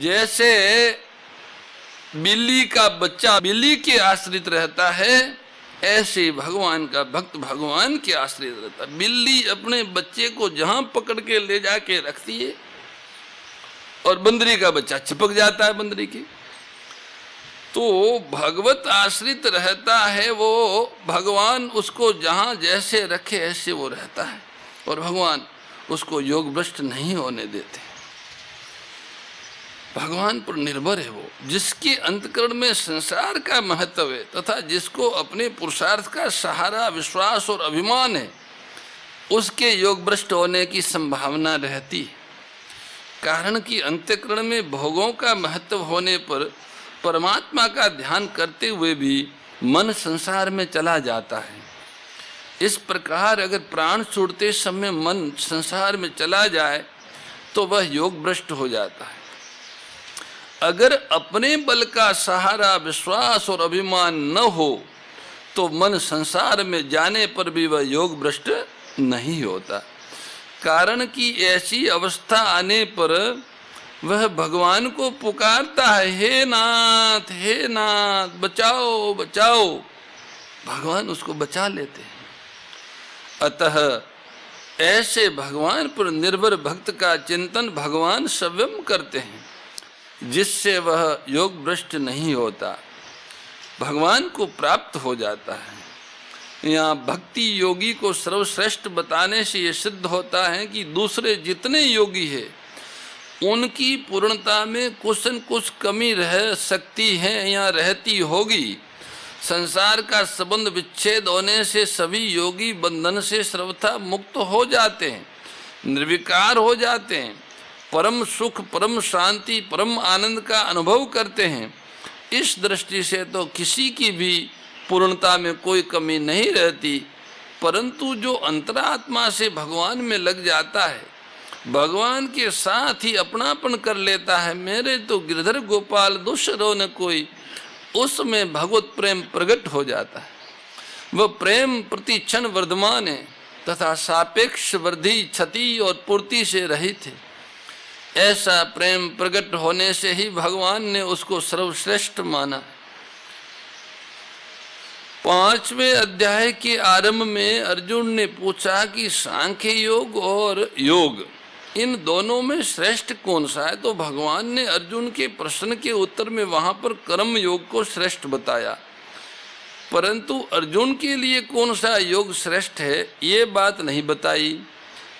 जैसे बिल्ली का बच्चा बिल्ली के आश्रित रहता है, ऐसे भगवान का भक्त भगवान के आश्रित रहता है। बिल्ली अपने बच्चे को जहां पकड़ के ले जाके रखती है और बंदरी का बच्चा चिपक जाता है बंदरी की। तो भगवत आश्रित रहता है वो, भगवान उसको जहां जैसे रखे ऐसे वो रहता है और भगवान उसको योग भ्रष्ट नहीं होने देते। भगवान पर निर्भर है वो, जिसके अंतकरण में संसार का महत्व है तथा जिसको अपने पुरुषार्थ का सहारा विश्वास और अभिमान है, उसके योग भ्रष्ट होने की संभावना रहती है। कारण कि अंतकरण में भोगों का महत्व होने पर परमात्मा का ध्यान करते हुए भी मन संसार में चला जाता है। इस प्रकार अगर प्राण छोड़ते समय मन संसार में चला जाए तो वह योग भ्रष्ट हो जाता है। अगर अपने बल का सहारा विश्वास और अभिमान न हो तो मन संसार में जाने पर भी वह योग भ्रष्ट नहीं होता। कारण कि ऐसी अवस्था आने पर वह भगवान को पुकारता है, हे नाथ बचाओ बचाओ। भगवान उसको बचा लेते हैं। अतः ऐसे भगवान पर निर्भर भक्त का चिंतन भगवान स्वयं करते हैं, जिससे वह योग भ्रष्ट नहीं होता, भगवान को प्राप्त हो जाता है। यहाँ भक्ति योगी को सर्वश्रेष्ठ बताने से ये सिद्ध होता है कि दूसरे जितने योगी हैं उनकी पूर्णता में कुछ न कुछ कमी रह सकती है या रहती होगी। संसार का संबंध विच्छेद होने से सभी योगी बंधन से सर्वथा मुक्त हो जाते हैं, निर्विकार हो जाते हैं, परम सुख परम शांति परम आनंद का अनुभव करते हैं। इस दृष्टि से तो किसी की भी पूर्णता में कोई कमी नहीं रहती। परंतु जो अंतरात्मा से भगवान में लग जाता है, भगवान के साथ ही अपनापन कर लेता है, मेरे तो गिरधर गोपाल दूसरो न कोई, उसमें भगवत प्रेम प्रकट हो जाता है। वह प्रेम प्रति क्षण वर्धमान है तथा सापेक्ष वृद्धि क्षति और पूर्ति से रहित है। ऐसा प्रेम प्रकट होने से ही भगवान ने उसको सर्वश्रेष्ठ माना। 5वें अध्याय के आरंभ में अर्जुन ने पूछा कि सांख्य योग और योग इन दोनों में श्रेष्ठ कौन सा है। तो भगवान ने अर्जुन के प्रश्न के उत्तर में वहां पर कर्म योग को श्रेष्ठ बताया, परंतु अर्जुन के लिए कौन सा योग श्रेष्ठ है ये बात नहीं बताई।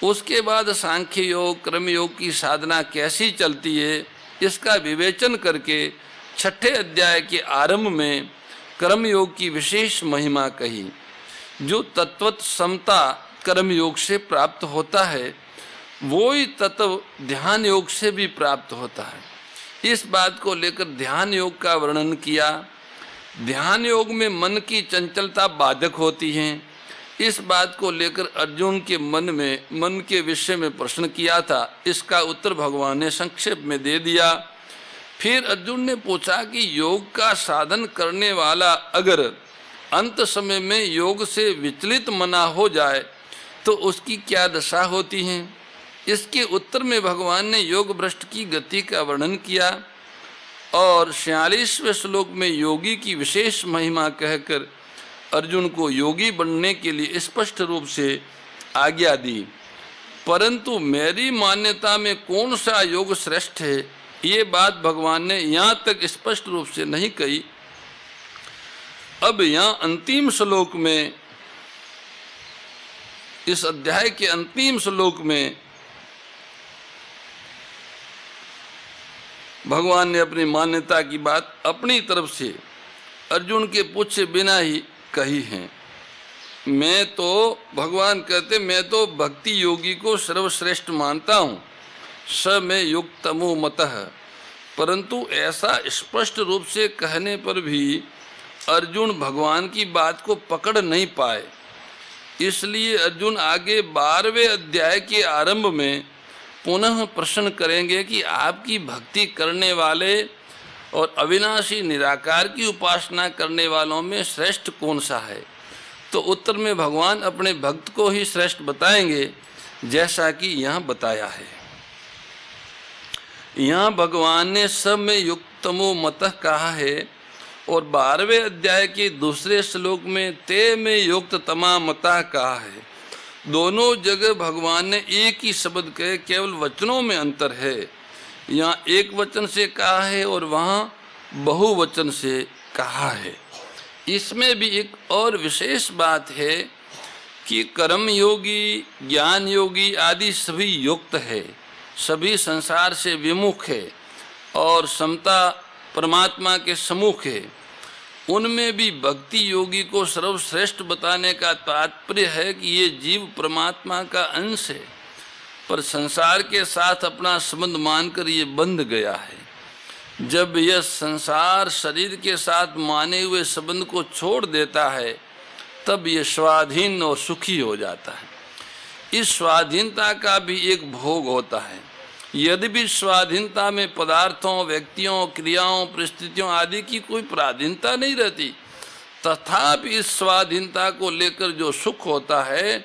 उसके बाद सांख्य योग कर्म योग की साधना कैसी चलती है इसका विवेचन करके 6ठे अध्याय के आरंभ में कर्म योग की विशेष महिमा कही। जो तत्वत समता कर्म योग से प्राप्त होता है वो ही तत्व ध्यान योग से भी प्राप्त होता है। इस बात को लेकर ध्यान योग का वर्णन किया। ध्यान योग में मन की चंचलता बाधक होती है। इस बात को लेकर अर्जुन के मन के विषय में प्रश्न किया था। इसका उत्तर भगवान ने संक्षेप में दे दिया। फिर अर्जुन ने पूछा कि योग का साधन करने वाला अगर अंत समय में योग से विचलित मना हो जाए तो उसकी क्या दशा होती है। इसके उत्तर में भगवान ने योग भ्रष्ट की गति का वर्णन किया और 46वें श्लोक में योगी की विशेष महिमा कहकर अर्जुन को योगी बनने के लिए स्पष्ट रूप से आज्ञा दी। परंतु मेरी मान्यता में कौन सा योग श्रेष्ठ है ये बात भगवान ने यहाँ तक स्पष्ट रूप से नहीं कही। अब यहाँ अंतिम श्लोक में, इस अध्याय के अंतिम श्लोक में भगवान ने अपनी मान्यता की बात अपनी तरफ से अर्जुन के पूछे बिना ही कही है। मैं तो भगवान कहते मैं तो भक्ति योगी को सर्वश्रेष्ठ मानता हूँ, स में युक्तमो मतः। परंतु ऐसा स्पष्ट रूप से कहने पर भी अर्जुन भगवान की बात को पकड़ नहीं पाए। इसलिए अर्जुन आगे 12वें अध्याय के आरंभ में पुनः प्रश्न करेंगे कि आपकी भक्ति करने वाले और अविनाशी निराकार की उपासना करने वालों में श्रेष्ठ कौन सा है। तो उत्तर में भगवान अपने भक्त को ही श्रेष्ठ बताएंगे, जैसा कि यहाँ बताया है। यहाँ भगवान ने सब में युक्तमो मतः कहा है और 12वें अध्याय के दूसरे श्लोक में ते में युक्त तमा मतः कहा है। दोनों जगह भगवान ने एक ही शब्द कहे, केवल वचनों में अंतर है। यहाँ एक वचन से कहा है और वहाँ बहुवचन से कहा है। इसमें भी एक और विशेष बात है कि कर्म योगी, ज्ञान योगी आदि सभी युक्त है, सभी संसार से विमुख है और समता परमात्मा के सम्मुख है। उनमें भी भक्ति योगी को सर्वश्रेष्ठ बताने का तात्पर्य है कि ये जीव परमात्मा का अंश है, पर संसार के साथ अपना संबंध मानकर ये बंध गया है। जब यह संसार शरीर के साथ माने हुए संबंध को छोड़ देता है, तब ये स्वाधीन और सुखी हो जाता है। इस स्वाधीनता का भी एक भोग होता है। यद्यपि स्वाधीनता में पदार्थों, व्यक्तियों, क्रियाओं, परिस्थितियों आदि की कोई पराधीनता नहीं रहती, तथापि इस स्वाधीनता को लेकर जो सुख होता है,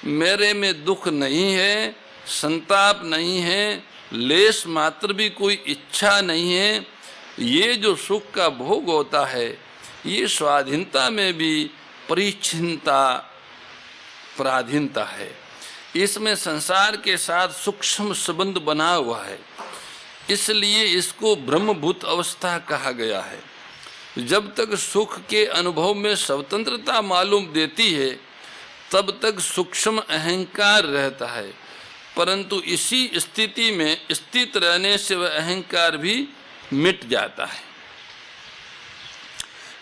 मेरे में दुख नहीं है, संताप नहीं है, लेश मात्र भी कोई इच्छा नहीं है, ये जो सुख का भोग होता है, ये स्वाधीनता में भी परिच्छिन्नता, पराधीनता है। इसमें संसार के साथ सूक्ष्म संबंध बना हुआ है, इसलिए इसको ब्रह्मभूत अवस्था कहा गया है। जब तक सुख के अनुभव में स्वतंत्रता मालूम देती है, तब तक सूक्ष्म अहंकार रहता है, परंतु इसी स्थिति में स्थित रहने से वह अहंकार भी मिट जाता है।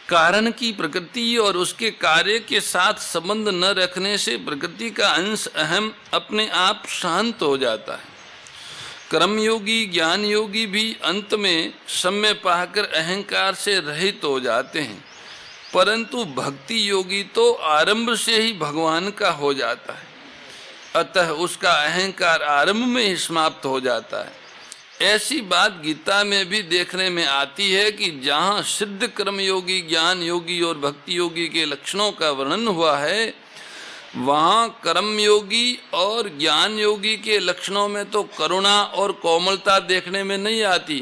कारण की प्रकृति और उसके कार्य के साथ संबंध न रखने से प्रकृति का अंश अहम अपने आप शांत हो जाता है। कर्मयोगी, ज्ञान योगी भी अंत में सम्य पाकर अहंकार से रहित हो जाते हैं, परंतु भक्ति योगी तो आरंभ से ही भगवान का हो जाता है, अतः उसका अहंकार आरंभ में ही समाप्त हो जाता है। ऐसी बात गीता में भी देखने में आती है कि जहाँ सिद्ध कर्मयोगी, ज्ञान योगी और भक्ति योगी के लक्षणों का वर्णन हुआ है, वहाँ कर्मयोगी और ज्ञान योगी के लक्षणों में तो करुणा और कोमलता देखने में नहीं आती,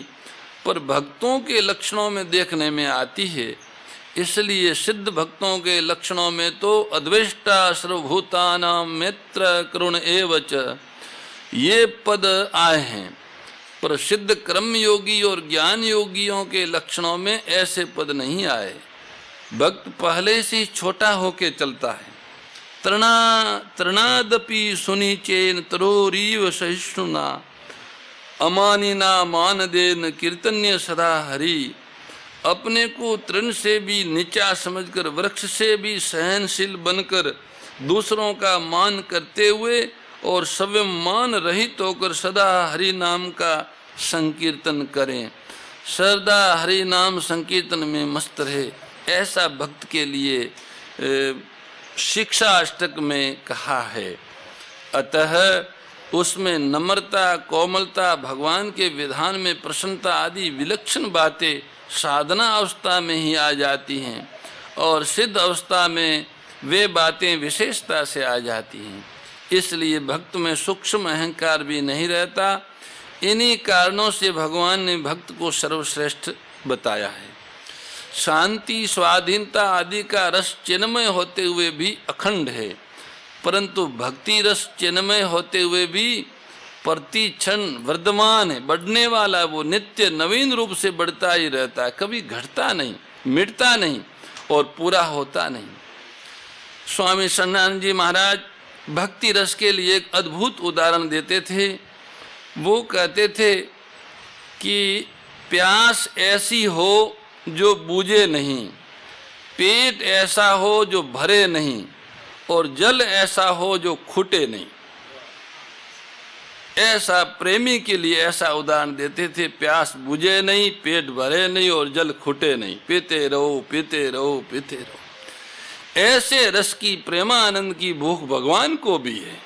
पर भक्तों के लक्षणों में देखने में आती है। इसलिए सिद्ध भक्तों के लक्षणों में तो अद्वेष्टा सर्वभूतानां मित्र करुण एव च ये पद आए हैं, पर सिद्ध कर्म योगी और ज्ञान योगियों के लक्षणों में ऐसे पद नहीं आए। भक्त पहले से छोटा होके चलता है। तृणादपि सुनिचेन तरोरीव सहिष्णुना अमानिना मानदेन कीर्तन्य सदा हरि। अपने को तृण से भी नीचा समझकर, वृक्ष से भी सहनशील बनकर, दूसरों का मान करते हुए और स्वयं मान रहित होकर सदा हरि नाम का संकीर्तन करें, सदा हरि नाम संकीर्तन में मस्त रहे। ऐसा भक्त के लिए शिक्षा अष्टक में कहा है। अतः उसमें नम्रता, कोमलता, भगवान के विधान में प्रसन्नता आदि विलक्षण बातें साधना अवस्था में ही आ जाती हैं और सिद्ध अवस्था में वे बातें विशेषता से आ जाती हैं। इसलिए भक्त में सूक्ष्म अहंकार भी नहीं रहता। इन्हीं कारणों से भगवान ने भक्त को सर्वश्रेष्ठ बताया है। शांति, स्वाधीनता आदि का रस चिन्मय होते हुए भी अखंड है, परंतु भक्ति रस चिन्मय होते हुए भी प्रति क्षण वर्धमान है, बढ़ने वाला। वो नित्य नवीन रूप से बढ़ता ही रहता है, कभी घटता नहीं, मिटता नहीं और पूरा होता नहीं। स्वामी सन्नानंद जी महाराज भक्ति रस के लिए एक अद्भुत उदाहरण देते थे। वो कहते थे कि प्यास ऐसी हो जो बूझे नहीं, पेट ऐसा हो जो भरे नहीं, और जल ऐसा हो जो खुटे नहीं। ऐसा प्रेमी के लिए ऐसा उदाहरण देते थे। प्यास बुझे नहीं, पेट भरे नहीं और जल खुटे नहीं, पीते रहो पीते रहो पीते रहो। ऐसे रस की, प्रेमानंद की भूख भगवान को भी है।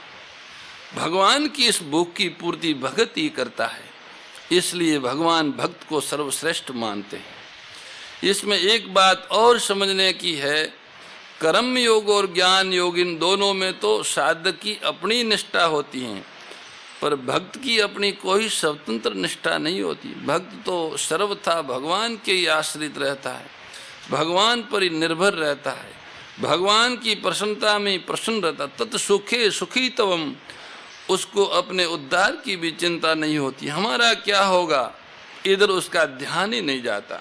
भगवान की इस भूख की पूर्ति भगत ही करता है, इसलिए भगवान भक्त को सर्वश्रेष्ठ मानते हैं। इसमें एक बात और समझने की है, कर्म योग और ज्ञान योग इन दोनों में तो साधक की अपनी निष्ठा होती है, पर भक्त की अपनी कोई स्वतंत्र निष्ठा नहीं होती। भक्त तो सर्वथा भगवान के ही आश्रित रहता है, भगवान पर ही निर्भर रहता है, भगवान की प्रसन्नता में प्रसन्न रहता। तत् सुखे सुखी तवम, उसको अपने उद्धार की भी चिंता नहीं होती, हमारा क्या होगा, इधर उसका ध्यान ही नहीं जाता।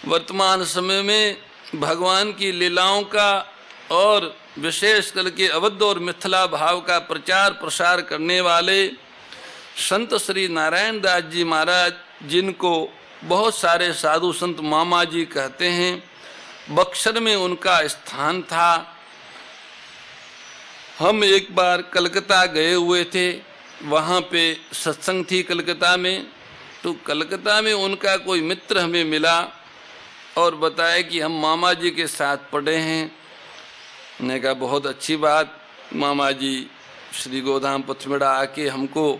वर्तमान समय में भगवान की लीलाओं का और विशेष करके अवध और मिथिला भाव का प्रचार प्रसार करने वाले संत श्री नारायण दास जी महाराज, जिनको बहुत सारे साधु संत मामा जी कहते हैं, बक्सर में उनका स्थान था। हम एक बार कलकत्ता गए हुए थे, वहाँ पे सत्संग थी कलकत्ता में, तो कलकत्ता में उनका कोई मित्र हमें मिला और बताया कि हम मामा जी के साथ पढ़े हैं। ने कहा बहुत अच्छी बात, मामा जी श्री गोधाम पथमेड़ा आके हमको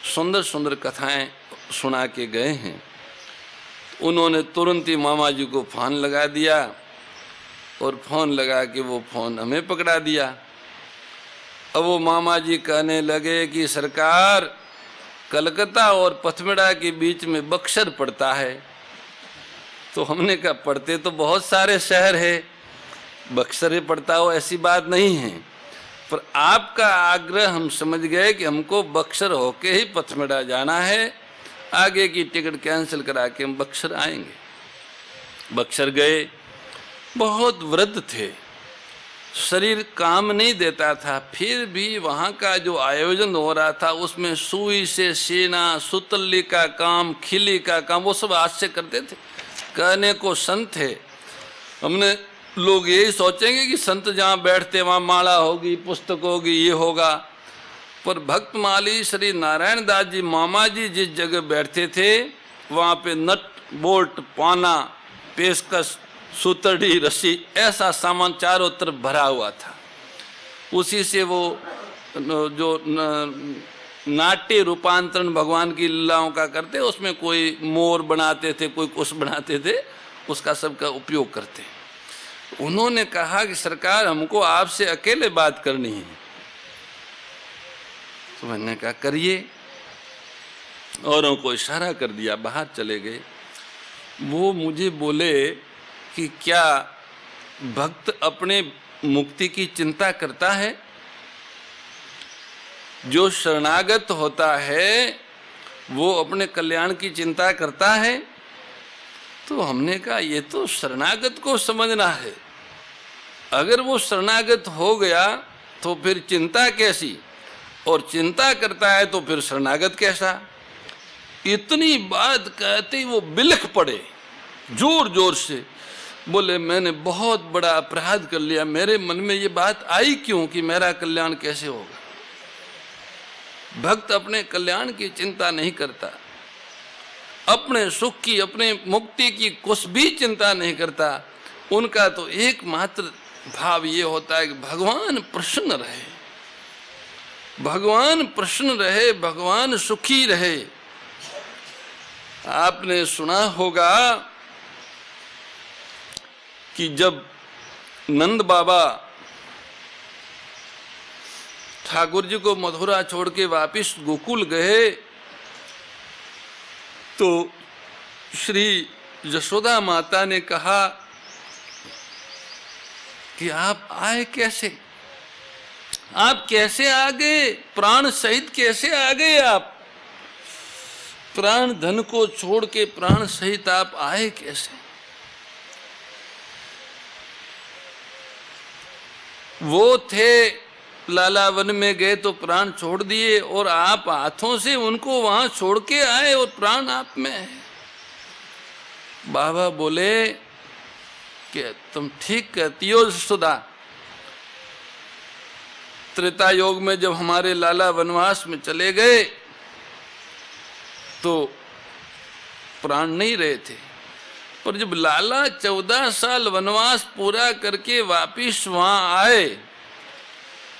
सुंदर सुंदर कथाएं सुना के गए हैं। उन्होंने तुरंत ही मामा जी को फ़ोन लगा दिया और फ़ोन लगा के वो फ़ोन हमें पकड़ा दिया। अब वो मामा जी कहने लगे कि सरकार, कलकत्ता और पथमेड़ा के बीच में बक्सर पड़ता है। तो हमने कहा पढ़ते तो बहुत सारे शहर है, बक्सर ही पड़ता हो ऐसी बात नहीं है, पर आपका आग्रह हम समझ गए कि हमको बक्सर होके ही पथमेड़ा जाना है, आगे की टिकट कैंसिल करा के हम बक्सर आएंगे। बक्सर गए, बहुत वृद्ध थे, शरीर काम नहीं देता था, फिर भी वहाँ का जो आयोजन हो रहा था उसमें सुई से सीना, सुतली का काम, खिली का काम, वो सब हाथ से करते थे। कहने को संत है, हमने लोग यही सोचेंगे कि संत जहाँ बैठते वहाँ माला होगी, पुस्तक होगी, ये होगा, पर भक्त माली श्री नारायण दास जी मामा जी जिस जगह बैठते थे वहाँ पे नट बोल्ट, पाना, पेशकश, सुतड़ी, रस्सी, ऐसा सामान चारों तरफ भरा हुआ था। उसी से वो जो नाट्य रूपांतरण भगवान की लीलाओं का करते, उसमें कोई मोर बनाते थे, कोई कुछ बनाते थे, उसका सबका उपयोग करते। उन्होंने कहा कि सरकार हमको आपसे अकेले बात करनी है। तो मैंने कहा करिए, औरों को इशारा कर दिया, बाहर चले गए। वो मुझे बोले कि क्या भक्त अपने मुक्ति की चिंता करता है? जो शरणागत होता है वो अपने कल्याण की चिंता करता है? तो हमने कहा ये तो शरणागत को समझना है, अगर वो शरणागत हो गया तो फिर चिंता कैसी, और चिंता करता है तो फिर शरणागत कैसा। इतनी बात कहते ही वो बिलख पड़े जोर जोर से, बोले मैंने बहुत बड़ा अपराध कर लिया, मेरे मन में ये बात आई क्यों कि मेरा कल्याण कैसे होगा। भक्त अपने कल्याण की चिंता नहीं करता, अपने सुख की, अपने मुक्ति की कुछ भी चिंता नहीं करता। उनका तो एकमात्र भाव ये होता है कि भगवान प्रसन्न रहे, भगवान प्रसन्न रहे, भगवान सुखी रहे। आपने सुना होगा कि जब नंद बाबा ठाकुर जी को मथुरा छोड़ के वापिस गोकुल गए तो श्री यशोदा माता ने कहा कि आप आए कैसे, आप कैसे आ गए, प्राण सहित कैसे आ गए आप, प्राण धन को छोड़ के प्राण सहित आप आए कैसे। वो थे लाला वन में गए तो प्राण छोड़ दिए, और आप हाथों से उनको वहां छोड़ के आए और प्राण आप में है। बाबा बोले कि तुम ठीक कहती हो यशोदा, त्रेता योग में जब हमारे लाला वनवास में चले गए तो प्राण नहीं रहे थे, पर जब लाला 14 साल वनवास पूरा करके वापिस वहां आए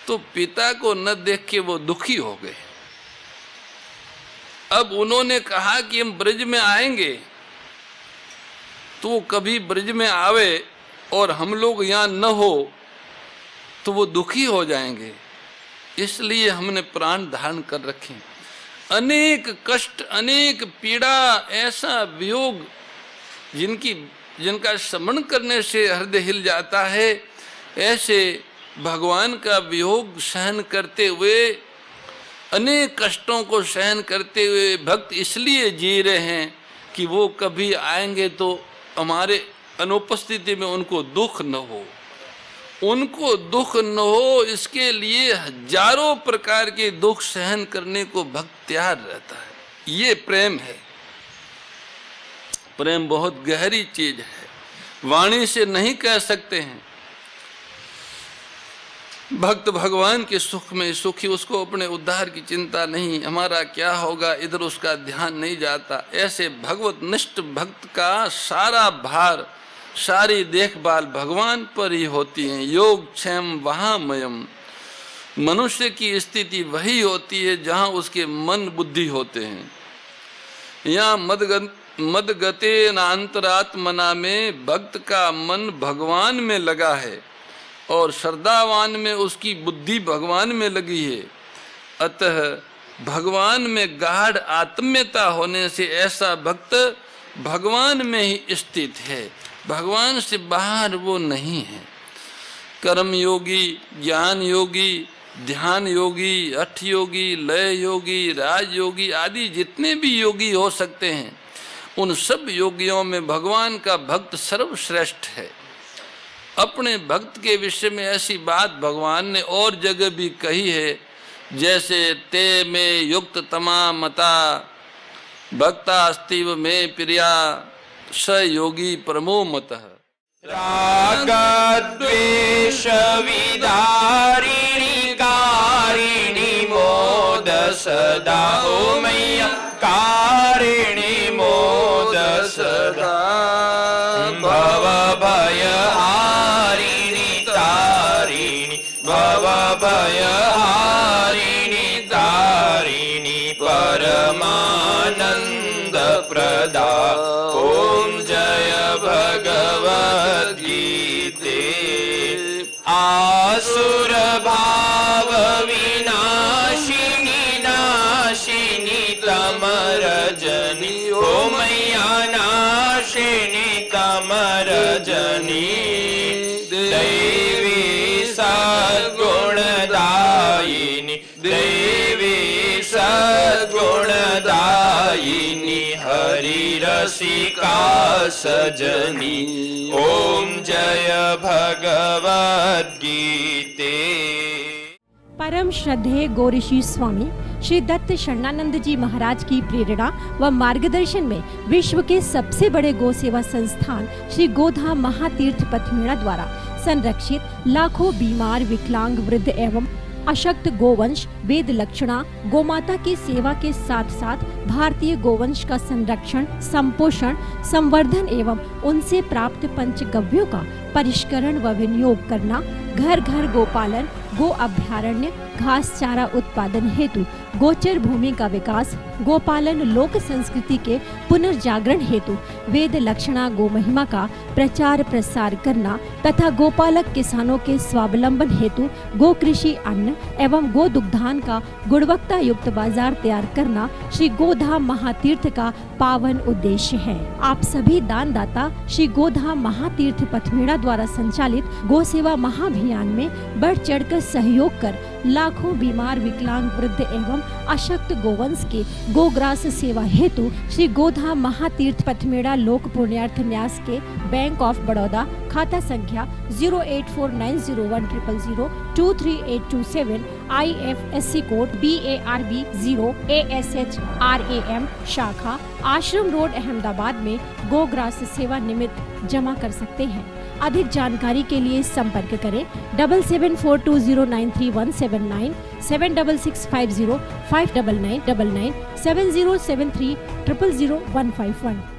तो पिता को न देख के वो दुखी हो गए। अब उन्होंने कहा कि हम ब्रज में आएंगे, तो वो कभी ब्रज में आवे और हम लोग यहाँ न हो तो वो दुखी हो जाएंगे। इसलिए हमने प्राण धारण कर रखे। अनेक कष्ट, अनेक पीड़ा, ऐसा वियोग जिनका स्मरण करने से हृदय हिल जाता है, ऐसे भगवान का वियोग सहन करते हुए, अनेक कष्टों को सहन करते हुए भक्त इसलिए जी रहे हैं कि वो कभी आएंगे तो हमारे अनुपस्थिति में उनको दुख न हो, उनको दुख न हो। इसके लिए हजारों प्रकार के दुख सहन करने को भक्त तैयार रहता है। ये प्रेम है। प्रेम बहुत गहरी चीज है, वाणी से नहीं कह सकते हैं। भक्त भगवान के सुख में सुखी, उसको अपने उद्धार की चिंता नहीं, हमारा क्या होगा इधर उसका ध्यान नहीं जाता। ऐसे भगवत निष्ठ भक्त का सारा भार, सारी देखभाल भगवान पर ही होती है। योग क्षेम वहाँ मयम, मनुष्य की स्थिति वही होती है जहाँ उसके मन बुद्धि होते हैं। यहाँ मदगते नांतरात्मना में भक्त का मन भगवान में लगा है और श्रद्धावान में उसकी बुद्धि भगवान में लगी है। अतः भगवान में गाढ़ आत्मीयता होने से ऐसा भक्त भगवान में ही स्थित है, भगवान से बाहर वो नहीं है। कर्म योगी, ज्ञान योगी, ध्यान योगी, हठ योगी, लय योगी, राज योगी आदि जितने भी योगी हो सकते हैं, उन सब योगियों में भगवान का भक्त सर्वश्रेष्ठ है। अपने भक्त के विषय में ऐसी बात भगवान ने और जगह भी कही है, जैसे ते में युक्त तमा मता भक्ता अस्तिव में प्रिया स योगी परमो मतः। राग द्वेष विदारिणी कारिणी मोद सदा, ओ मैया कारिणी मोद सदा। भव भय भव भय हारिणी तारिणी परमानंद प्रदा। ओम जय भगवद गीते। आसुर भाव विनाशिनी नाशिनी तमरजनी, ओ मैया नाशिनी तमरजनी। दैवी सद्गुणदायिनी, देवी सद्गुणदायिनी, हरि रसिका सजनी। ओम जय भगवद गीते। परम श्रद्धेय गौरीशी स्वामी श्री दत्त शरणानंद जी महाराज की प्रेरणा व मार्गदर्शन में विश्व के सबसे बड़े गौ सेवा संस्थान श्री गोधाम महातीर्थ पथमेड़ा द्वारा संरक्षित लाखों बीमार, विकलांग, वृद्ध एवं अशक्त गोवंश वेद लक्षणा गोमाता की सेवा के साथ साथ भारतीय गोवंश का संरक्षण, संपोषण, संवर्धन एवं उनसे प्राप्त पंचगव्यों का परिष्करण व विनियोग करना, घर घर गोपालन, गो अभ्यारण्य, घास चारा उत्पादन हेतु गोचर भूमि का विकास, गोपालन लोक संस्कृति के पुनर्जागरण हेतु वेद लक्षणा गो महिमा का प्रचार प्रसार करना तथा गोपालक किसानों के स्वावलंबन हेतु गो कृषि अन्न एवं गो दुग्धान का गुणवत्ता युक्त बाजार तैयार करना श्री गोधाम महातीर्थ का पावन उद्देश्य है। आप सभी दानदाता श्री गोधाम महातीर्थ पथमेड़ा द्वारा संचालित गो सेवा महाअभियान में बढ़ चढ़कर सहयोग कर लाखों बीमार, विकलांग, वृद्ध एवं अशक्त गोवंश के गोग्रास सेवा हेतु श्री गोधाम महातीर्थ पथमेड़ा लोक पुण्यार्थ न्यास के बैंक ऑफ बड़ौदा खाता संख्या 084901000238827 IFSC कोड BARB 0 ASHRAM शाखा आश्रम रोड अहमदाबाद में गोग्रास सेवा निमित्त जमा कर सकते हैं। अधिक जानकारी के लिए संपर्क करें 7742093179 7665059999 7073000151।